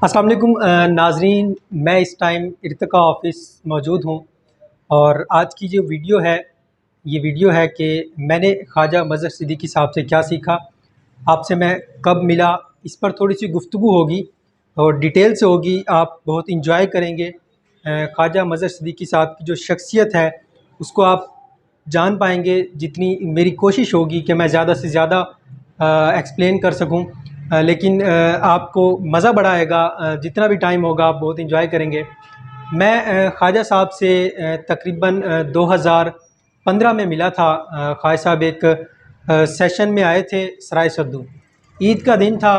अस्सलाम वालेकुम नाजरीन, मैं इस टाइम इर्तिका ऑफिस मौजूद हूँ। और आज की जो वीडियो है, ये वीडियो है कि मैंने ख्वाजा मज़हर सिद्दीकी साहब से क्या सीखा, आपसे मैं कब मिला, इस पर थोड़ी सी गुफ्तगू होगी और डिटेल से होगी। आप बहुत इंजॉय करेंगे। ख्वाजा मज़हर सिद्दीकी साहब की जो शख्सियत है उसको आप जान पाएंगे, जितनी मेरी कोशिश होगी कि मैं ज़्यादा से ज़्यादा एक्सप्लेन कर सकूं। लेकिन आपको मज़ा बड़ा आएगा। जितना भी टाइम होगा आप बहुत इंजॉय करेंगे। मैं ख्वाजा साहब से तकरीबन 2015 में मिला था। ख्वाजा साहब एक सेशन में आए थे सराय सद्दू। ईद का दिन था।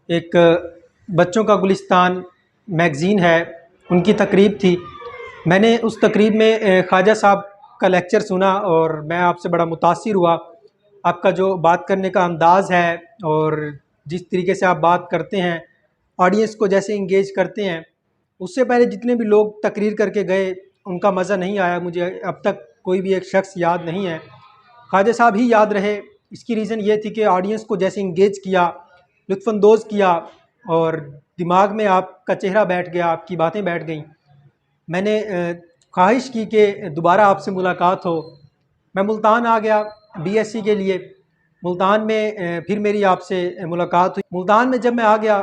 एक बच्चों का गुलिस्तान मैगज़ीन है, उनकी तकरीब थी। मैंने उस तकरीब में ख्वाजा साहब का लेक्चर सुना और मैं आपसे बड़ा मुतासिर हुआ। आपका जो बात करने का अंदाज़ है और जिस तरीके से आप बात करते हैं, ऑडियंस को जैसे इंगेज करते हैं, उससे पहले जितने भी लोग तकरीर करके गए उनका मज़ा नहीं आया। मुझे अब तक कोई भी एक शख्स याद नहीं है, ख्वाजा साहब ही याद रहे। इसकी रीज़न ये थी कि ऑडियंस को जैसे इंगेज किया, लुत्फ़अंदोज़ किया और दिमाग में आपका चेहरा बैठ गया, आपकी बातें बैठ गईं। मैंने ख्वाहिश की कि दोबारा आपसे मुलाकात हो। मैं मुल्तान आ गया बीएससी के लिए। मुल्तान में फिर मेरी आपसे मुलाकात हुई। मुल्तान में जब मैं आ गया,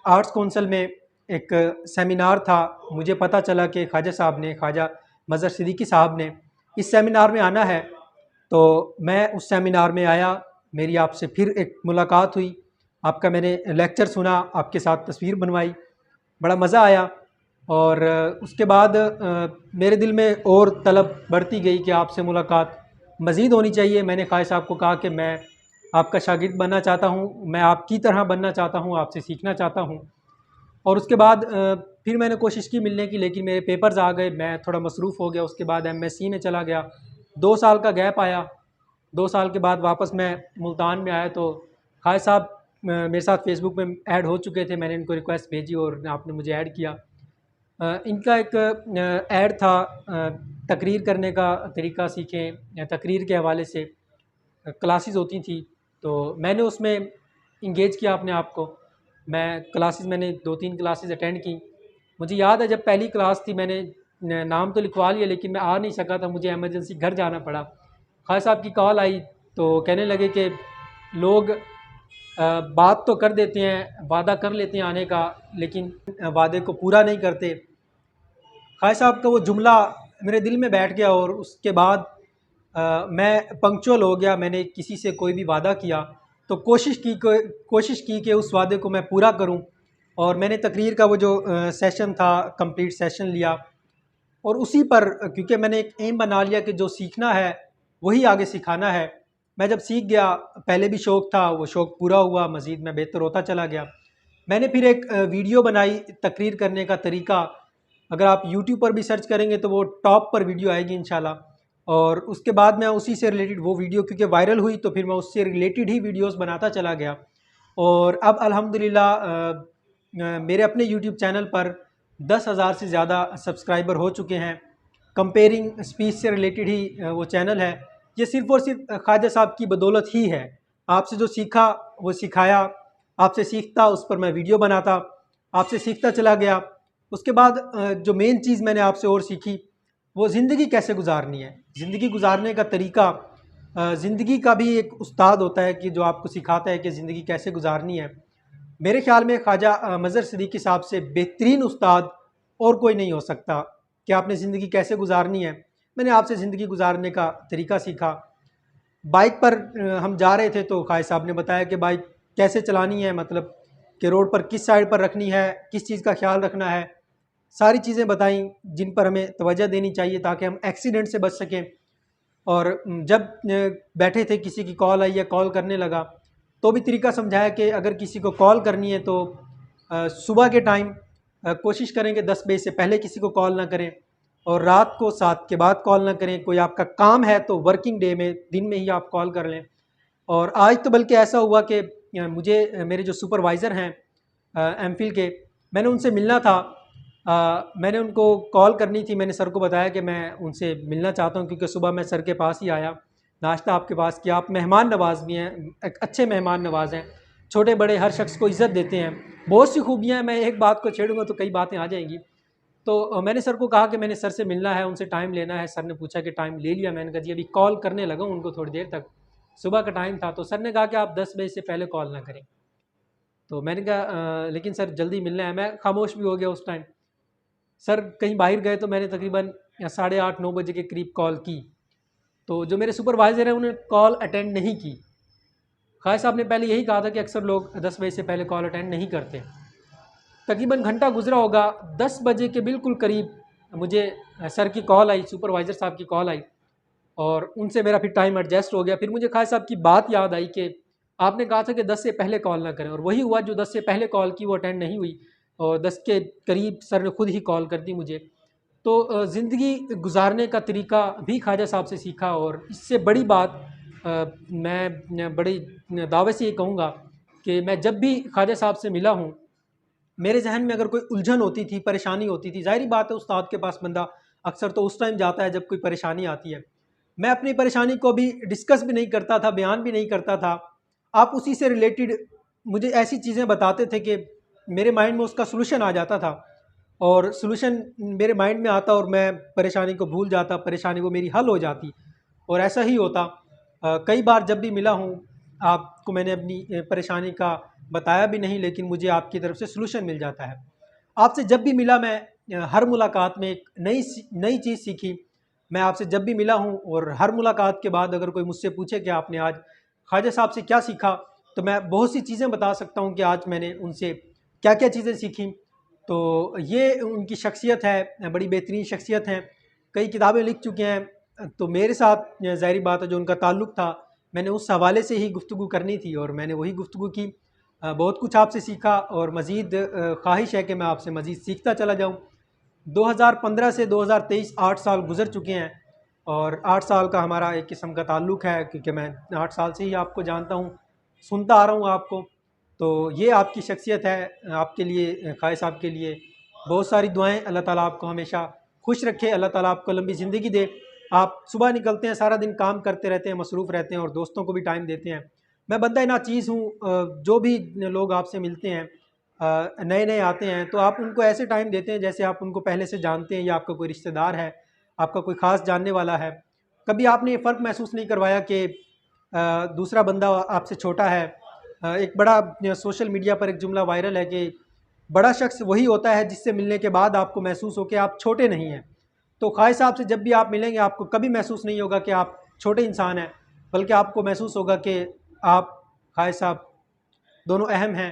आर्ट्स कौंसिल में एक सेमिनार था। मुझे पता चला कि ख्वाजा साहब ने, ख्वाजा मज़हर सिद्दीकी साहब ने इस सेमिनार में आना है, तो मैं उस सेमिनार में आया। मेरी आपसे फिर एक मुलाकात हुई, आपका मैंने लेक्चर सुना, आपके साथ तस्वीर बनवाई, बड़ा मज़ा आया। और उसके बाद मेरे दिल में और तलब बढ़ती गई कि आपसे मुलाकात मज़ीद होनी चाहिए। मैंने ख्वाजा साहब को कहा कि मैं आपका शागिर्द बनना चाहता हूँ, मैं आपकी तरह बनना चाहता हूँ, आपसे सीखना चाहता हूँ। और उसके बाद फिर मैंने कोशिश की मिलने की, लेकिन मेरे पेपर्स आ गए, मैं थोड़ा मसरूफ़ हो गया। उसके बाद एमएससी में चला गया, 2 साल का गैप आया। 2 साल के बाद वापस मैं मुल्तान में आया तो ख्वाजा साहब मेरे साथ फेसबुक में ऐड हो चुके थे। मैंने इनको रिक्वेस्ट भेजी और आपने मुझे ऐड किया। इनका एक ऐड था, तकरीर करने का तरीका सीखें, या तकरीर के हवाले से क्लासेस होती थी, तो मैंने उसमें इंगेज किया अपने आप को। मैंने 2-3 क्लासेस अटेंड की। मुझे याद है जब पहली क्लास थी, मैंने नाम तो लिखवा लिया लेकिन मैं आ नहीं सका था, मुझे एमरजेंसी घर जाना पड़ा। ख्वाजा साहब की कॉल आई तो कहने लगे कि लोग बात तो कर देते हैं, वादा कर लेते हैं आने का, लेकिन वादे को पूरा नहीं करते। ख्वाजा साहब का वो जुमला मेरे दिल में बैठ गया और उसके बाद मैं पंक्चुअल हो गया। मैंने किसी से कोई भी वादा किया तो कोशिश की कि उस वादे को मैं पूरा करूं। और मैंने तकरीर का वो जो सेशन था, कंप्लीट सेशन लिया। और उसी पर, क्योंकि मैंने एक एम बना लिया कि जो सीखना है वही आगे सिखाना है। मैं जब सीख गया, पहले भी शौक़ था, वो शौक़ पूरा हुआ, मज़ीद मैं बेहतर होता चला गया। मैंने फिर एक वीडियो बनाई तकरीर करने का तरीका। अगर आप यूट्यूब पर भी सर्च करेंगे तो वो टॉप पर वीडियो आएगी इंशाल्लाह। और उसके बाद मैं उसी से रिलेटेड वो वीडियो क्योंकि वायरल हुई तो फिर मैं उससे रिलेटेड ही वीडियोस बनाता चला गया। और अब अल्हम्दुलिल्लाह मेरे अपने यूट्यूब चैनल पर 10,000 से ज़्यादा सब्सक्राइबर हो चुके हैं। कंपेयरिंग स्पीच से रिलेटेड ही वो चैनल है। ये सिर्फ़ और सिर्फ ख्वाजा साहब की बदौलत ही है। आपसे जो सीखा वो सिखाया, आपसे सीखता उस पर मैं वीडियो बनाता, आपसे सीखता चला गया। उसके बाद जो मेन चीज़ मैंने आपसे और सीखी वो ज़िंदगी कैसे गुजारनी है, ज़िंदगी गुजारने का तरीका। ज़िंदगी का भी एक उस्ताद होता है कि जो आपको सिखाता है कि ज़िंदगी कैसे गुजारनी है। मेरे ख़्याल में ख्वाजा मज़हर सिद्दीकी साहब से बेहतरीन उस्ताद और कोई नहीं हो सकता कि आपने ज़िंदगी कैसे गुजारनी है। मैंने आपसे ज़िंदगी गुजारने का तरीका सीखा। बाइक पर हम जा रहे थे तो ख्वाजा साहब ने बताया कि बाइक कैसे चलानी है, मतलब कि रोड पर किस साइड पर रखनी है, किस चीज़ का ख्याल रखना है। सारी चीज़ें बताई जिन पर हमें तवज्जो देनी चाहिए ताकि हम एक्सीडेंट से बच सकें। और जब बैठे थे, किसी की कॉल आई या कॉल करने लगा तो भी तरीका समझाया कि अगर किसी को कॉल करनी है तो सुबह के टाइम कोशिश करें कि 10 बजे से पहले किसी को कॉल ना करें और रात को 7 के बाद कॉल ना करें। कोई आपका काम है तो वर्किंग डे में, दिन में ही आप कॉल कर लें। और आज तो बल्कि ऐसा हुआ कि मुझे मेरे जो सुपरवाइज़र हैं एमफिल के, मैंने उनसे मिलना था। मैंने उनको कॉल करनी थी। मैंने सर को बताया कि मैं उनसे मिलना चाहता हूं क्योंकि सुबह मैं सर के पास ही आया, नाश्ता आपके पास किया। आप मेहमान नवाज़ भी हैं, एक अच्छे मेहमान नवाज़ हैं। چھوٹے بڑے ہر شخص کو عزت دیتے ہیں، بہت سی خوبیاں ہیں، میں ایک بات کو چھیڑوں گا تو کئی باتیں آ جائیں گی۔ تو میں نے سر کو کہا کہ میں نے سر سے ملنا ہے، ان سے ٹائم لینا ہے۔ سر نے پوچھا کہ ٹائم لے لیا؟ میں نے کہا جی ابھی کال کرنے لگا ہوں ان کو تھوڑی دیر تک، صبح کا ٹائم تھا۔ تو سر نے کہا کہ آپ 10 بجے سے پہلے کال نہ کریں۔ تو میں نے کہا لیکن سر جلدی ملنا ہے۔ میں خاموش بھی ہو گیا اس ٹائم۔ سر کہیں باہر گئے تو میں نے تقریباً 8:30 9 بجے کے قریب کال کی، تو جو میرے سپروائزر ہیں انہوں نے کال اٹینڈ نہیں کی۔ خالد صاحب نے پہلے یہی کہا تھا کہ اکثر لوگ 10 بجے سے پہلے کال اٹینڈ نہیں کرتے۔ تقریباً گھنٹہ گزرا ہوگا، 10 بجے کے بالکل قریب مجھے سر کی کال آئی، سپروائزر صاحب کی کال آئی، اور ان سے میرا پھر ٹائم ایڈجسٹ ہو گیا۔ پھر مجھے خالد صاحب کی بات یاد آئی کہ آپ نے کہا تھا کہ 10 سے پہلے کال نہ کریں، اور وہی ہوا، جو 10 سے پہلے کال کی وہ اٹینڈ نہیں ہوئی، اور 10 کے قریب سر نے خود ہی کال کر دی مجھے۔ تو زندگی گزارنے کا طریقہ بھی خواجہ صاحب سے سیکھا، اور اس سے بڑی بات میں بڑی دعوے سے یہ کہوں گا کہ میں جب بھی خواجہ صاحب سے ملا ہوں، میرے ذہن میں اگر کوئی الجھن ہوتی تھی، پریشانی ہوتی تھی، ظاہری بات ہے استاد کے پاس بندہ اکثر تو اس ٹائم جاتا ہے جب کوئی پریشانی آتی ہے، میں اپنی پریشانی کو بھی ڈسکس بھی نہیں کرتا تھا، بیان بھی نہیں کرتا تھا، آپ اسی سے ریلیٹڈ مجھے ایسی چیزیں بتاتے تھے کہ میرے مائنڈ میں اس کا سلوشن آ جاتا تھا، اور سلوشن میرے مائنڈ میں آتا اور میں پریشانی کو بھول جاتا، پریشانی وہ میری حل ہو جاتی، اور ایسا ہی ہوتا۔ کئی بار جب بھی ملا ہوں آپ کو میں نے اپنی پریشانی کا بتایا بھی نہیں، لیکن مجھے آپ کی طرف سے سلوشن مل جاتا ہے۔ آپ سے جب بھی ملا میں ہر ملاقات میں ایک نئی چیز سیکھی۔ میں آپ سے جب بھی ملا ہوں اور ہر ملاقات کے بعد اگر کوئی مجھ سے پوچھے کہ آپ نے آج خواجہ صاحب سے کیا سیکھا، تو میں بہت سی چیزیں بتا سکتا ہوں کہ آج میں نے ان سے کیا کیا چیزیں سیکھیں۔ تو یہ ان کی شخصیت ہے، بڑی بہترین شخصیت ہیں، کئی کتابیں لکھ چکے ہیں۔ تو میرے ساتھ ظاہری بات ہے جو ان کا تعلق تھا، میں نے اس حوالے سے ہی گفتگو کرنی تھی، اور میں نے وہی گفتگو کی۔ بہت کچھ آپ سے سیکھا، اور مزید خواہش ہے کہ میں آپ سے مزید سیکھتا چلا جاؤں۔ 2015 سے 2023 8 سال گزر چکے ہیں، اور 8 سال کا ہمارا ایک قسم کا تعلق ہے، کیونکہ میں 8 سال سے ہی آپ کو جانتا ہوں، سنتا آ رہا ہوں آپ کو۔ تو یہ آپ کی شخصیت ہے۔ آپ کے لیے، خالد صاحب کے لیے بہت ساری دعائیں، اللہ تعالیٰ آپ کو ہمیشہ خوش رکھے، اللہ تعالیٰ آپ کو لمبی زندگی دے۔ آپ صبح نکلتے ہیں، سارا دن کام کرتے رہتے ہیں، مصروف رہتے ہیں، اور دوستوں کو بھی ٹائم دیتے ہیں۔ میں بندہ ناچیز ہوں، جو بھی لوگ آپ سے ملتے ہیں نئے نئے آتے ہیں، تو آپ ان کو ایسے ٹائم دیتے ہیں جیسے آپ ان کو پہلے سے جانتے ہیں، یا آپ کا کوئی رشتہ دار ہے، آپ کا کوئی خاص جاننے والا ہے۔ کبھی آپ نے یہ فرق محسوس نہیں کروایا کہ دوسرا بندہ آپ سے چھوٹا ہے۔ ایک بڑا سوشل میڈیا پر ایک جملہ وائرل ہے کہ بڑا شخص وہی ہوتا ہے جس سے ملنے کے بعد آپ کو محسوس ہو کہ آپ چھوٹے نہیں ہیں۔ تو خالد صاحب سے جب بھی آپ ملیں گے، آپ کو کبھی محسوس نہیں ہوگا کہ آپ چھوٹے انسان ہیں، بلکہ آپ کو محسوس ہوگا کہ آپ خالد صاحب دونوں اہم ہیں،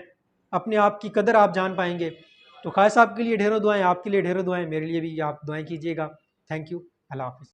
اپنے آپ کی قدر آپ جان پائیں گے۔ تو خالد صاحب کے لیے ڈھیروں دعائیں، آپ کے لیے ڈھیروں دعائیں، میرے لیے بھی آپ دعائیں کیجیے گا۔ تھینک یو، اللہ حافظ۔